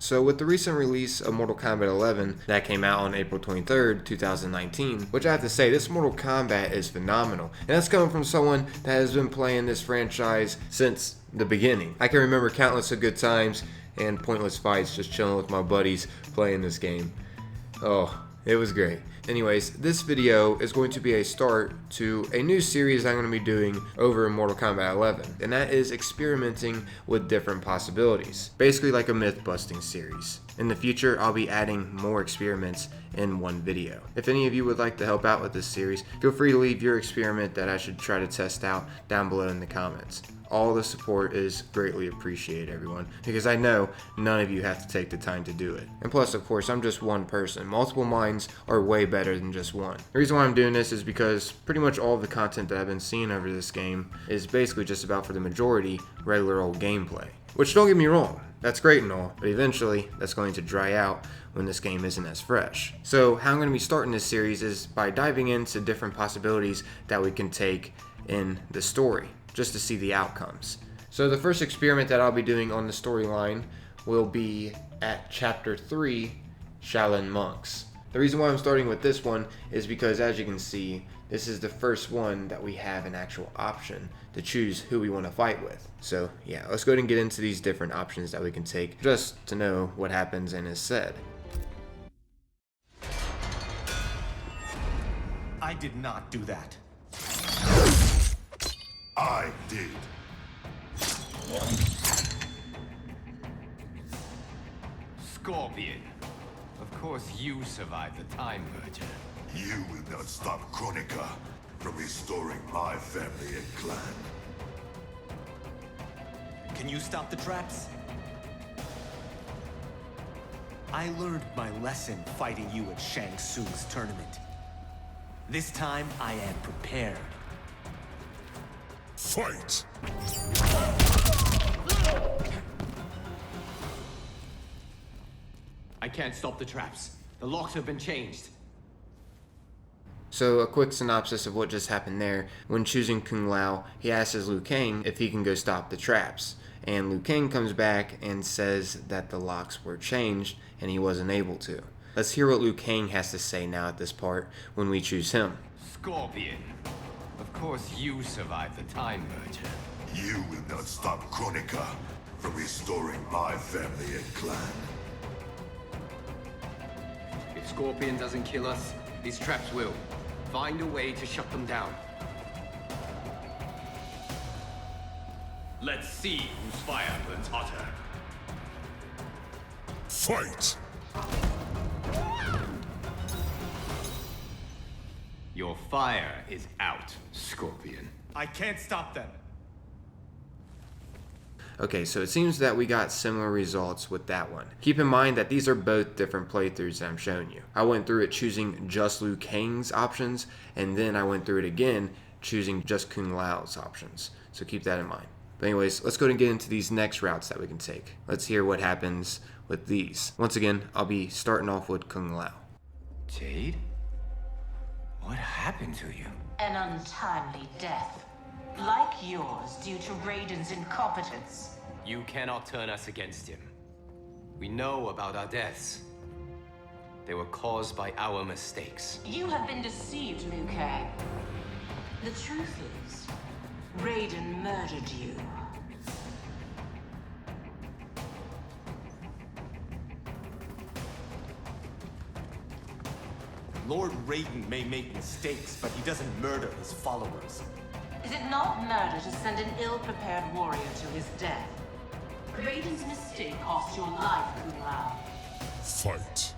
So with the recent release of Mortal Kombat 11 that came out on April 23rd, 2019, which I have to say, this Mortal Kombat is phenomenal. And that's coming from someone that has been playing this franchise since the beginning. I can remember countless of good times and pointless fights just chilling with my buddies playing this game. Oh, it was great. Anyways, this video is going to be a start to a new series I'm going to be doing over in Mortal Kombat 11, and that is experimenting with different possibilities. Basically like a myth busting series. In the future, I'll be adding more experiments in one video. If any of you would like to help out with this series, feel free to leave your experiment that I should try to test out down below in the comments. All the support is greatly appreciated, everyone, because I know none of you have to take the time to do it. And plus, of course, I'm just one person. Multiple minds are way better than just one. The reason why I'm doing this is because pretty much all of the content that I've been seeing over this game is basically just about, for the majority, regular old gameplay. Which, don't get me wrong, that's great and all, but eventually that's going to dry out when this game isn't as fresh. So how I'm going to be starting this series is by diving into different possibilities that we can take in the story, just to see the outcomes. So the first experiment that I'll be doing on the storyline will be at Chapter 3, Shaolin Monks. The reason why I'm starting with this one is because, as you can see, this is the first one that we have an actual option to choose who we want to fight with. So yeah, let's go ahead and get into these different options that we can take just to know what happens and is said. I did not do that. I did. Scorpion. Of course you survived the time merger. You will not stop Kronika from restoring my family and clan. Can you stop the traps? I learned my lesson fighting you at Shang Tsung's tournament. This time, I am prepared. Fight! I can't stop the traps. The locks have been changed. So a quick synopsis of what just happened there. When choosing Kung Lao, he asks Liu Kang if he can go stop the traps. And Liu Kang comes back and says that the locks were changed and he wasn't able to. Let's hear what Liu Kang has to say now at this part when we choose him. Scorpion. Of course you survived the time merger. You will not stop Kronika from restoring my family and clan. If Scorpion doesn't kill us, these traps will. Find a way to shut them down. Let's see whose fire burns hotter. Fight! Your fire is out, Scorpion. I can't stop them. Okay, so it seems that we got similar results with that one. Keep in mind that these are both different playthroughs that I'm showing you. I went through it choosing just Liu Kang's options, and then I went through it again choosing just Kung Lao's options. So keep that in mind. But anyways, let's go ahead and get into these next routes that we can take. Let's hear what happens with these. Once again, I'll be starting off with Kung Lao. Jade? What happened to you? An untimely death. Like yours, due to Raiden's incompetence. You cannot turn us against him. We know about our deaths. They were caused by our mistakes. You have been deceived, Liu Kang. The truth is, Raiden murdered you. Lord Raiden may make mistakes, but he doesn't murder his followers. Is it not murder to send an ill-prepared warrior to his death? Raiden's mistake cost your life, Kung Lao. Fight!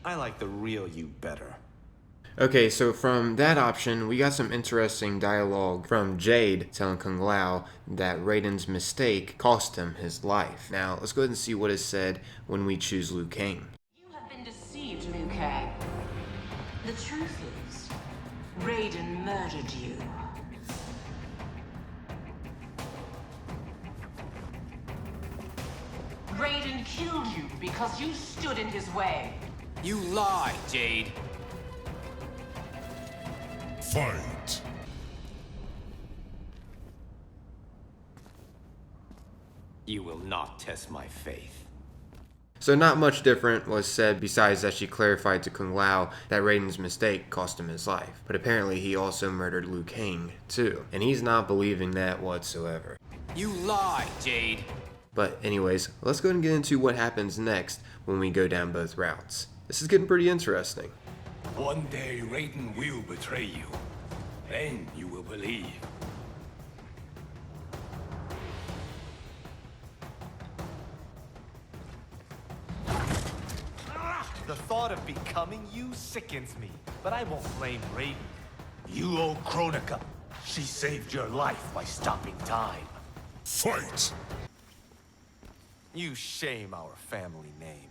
I like the real you better. Okay, so from that option, we got some interesting dialogue from Jade telling Kung Lao that Raiden's mistake cost him his life. Now, let's go ahead and see what is said when we choose Liu Kang. You have been deceived, Liu Kang. The truth is, Raiden murdered you. Raiden killed you because you stood in his way. You lie, Jade. Fight! You will not test my faith. So not much different was said besides that she clarified to Kung Lao that Raiden's mistake cost him his life. But apparently he also murdered Liu Kang too, and he's not believing that whatsoever. You lie, Jade. But anyways, let's go ahead and get into what happens next when we go down both routes. This is getting pretty interesting. One day Raiden will betray you. Then you will believe. The thought of becoming you sickens me, but I won't blame Raiden. You owe Kronika. She saved your life by stopping time. Fight! You shame our family name.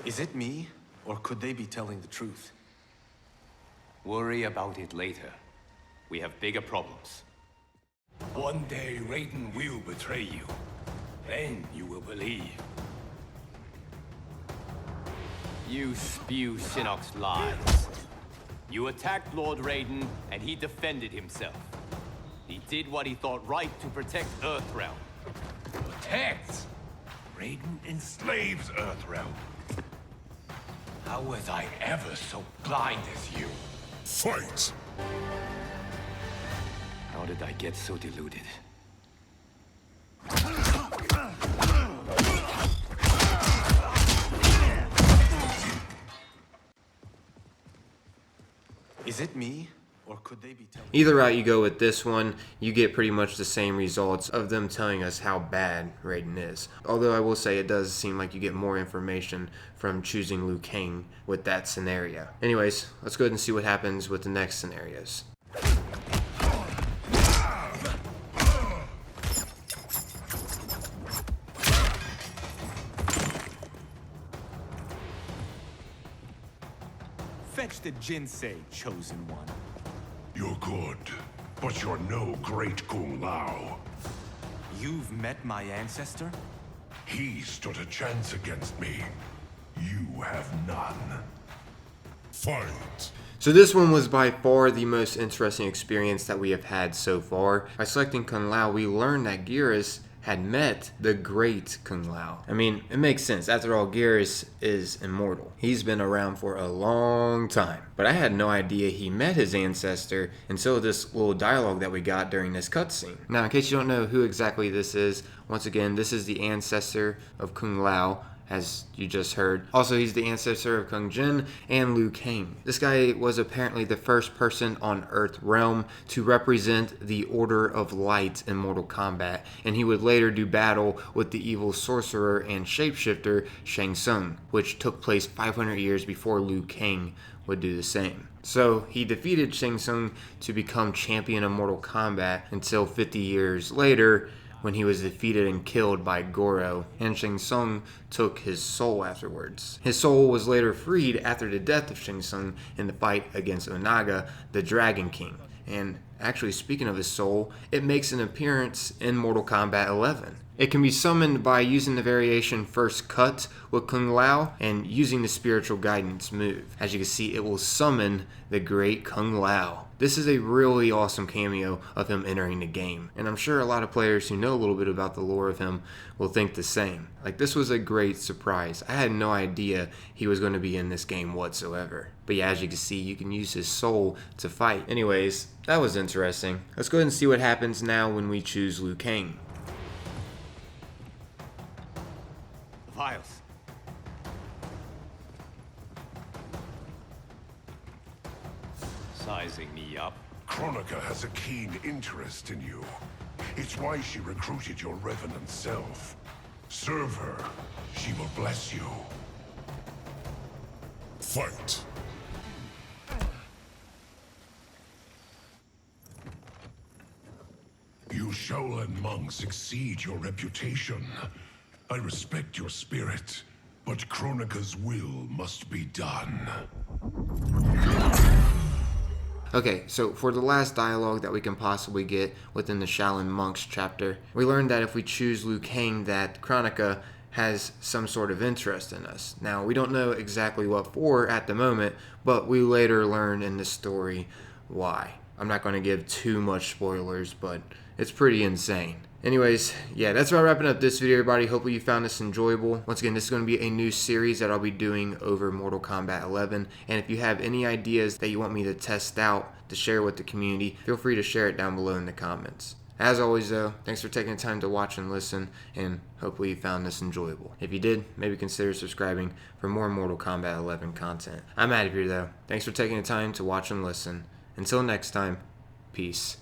Is it me, or could they be telling the truth? Worry about it later. We have bigger problems. One day Raiden will betray you. Then you will believe. You spew Shinnok's lies. You attacked Lord Raiden, and he defended himself. He did what he thought right to protect Earthrealm. Protect! Raiden enslaves Earthrealm. How was I ever so blind as you? Fight! How did I get so deluded? Is it me, or could they be telling? Either route you go with this one, you get pretty much the same results of them telling us how bad Raiden is. Although I will say it does seem like you get more information from choosing Liu Kang with that scenario. Anyways, let's go ahead and see what happens with the next scenarios. Fetch the Jinsei, chosen one. You're good, but you're no great Kung Lao. You've met my ancestor? He stood a chance against me. You have none. Fight! So this one was by far the most interesting experience that we have had so far. By selecting Kung Lao, we learned that Geras had met the great Kung Lao. I mean, it makes sense. After all, Geras is immortal. He's been around for a long time. But I had no idea he met his ancestor until this little dialogue that we got during this cutscene. Now, in case you don't know who exactly this is, once again, this is the ancestor of Kung Lao, as you just heard. Also, he's the ancestor of Kung Jin and Liu Kang. This guy was apparently the first person on Earthrealm to represent the Order of Light in Mortal Kombat, and he would later do battle with the evil sorcerer and shapeshifter Shang Tsung, which took place 500 years before Liu Kang would do the same. So he defeated Shang Tsung to become champion of Mortal Kombat until 50 years later, when he was defeated and killed by Goro, and Shang Tsung took his soul afterwards. His soul was later freed after the death of Shang Tsung in the fight against Onaga, the Dragon King. And actually, speaking of his soul, it makes an appearance in Mortal Kombat 11. It can be summoned by using the variation First Cut with Kung Lao and using the Spiritual Guidance move. As you can see, it will summon the great Kung Lao. This is a really awesome cameo of him entering the game, and I'm sure a lot of players who know a little bit about the lore of him will think the same. Like, this was a great surprise. I had no idea he was going to be in this game whatsoever. But yeah, as you can see, you can use his soul to fight. Anyways, that was interesting. Let's go ahead and see what happens now when we choose Liu Kang. Vials. Sizing me up. Kronika has a keen interest in you. It's why she recruited your revenant self. Serve her. She will bless you. Fight! You Shaolin Monks exceed your reputation. I respect your spirit, but Kronika's will must be done. Okay, so for the last dialogue that we can possibly get within the Shaolin Monks chapter, we learned that if we choose Liu Kang, that Kronika has some sort of interest in us. Now, we don't know exactly what for at the moment, but we later learn in this story why. I'm not going to give too much spoilers, but it's pretty insane. Anyways, yeah, that's about wrapping up this video, everybody. Hopefully you found this enjoyable. Once again, this is going to be a new series that I'll be doing over Mortal Kombat 11. And if you have any ideas that you want me to test out to share with the community, feel free to share it down below in the comments. As always though, thanks for taking the time to watch and listen, and hopefully you found this enjoyable. If you did, maybe consider subscribing for more Mortal Kombat 11 content. I'm out of here though. Thanks for taking the time to watch and listen. Until next time, peace.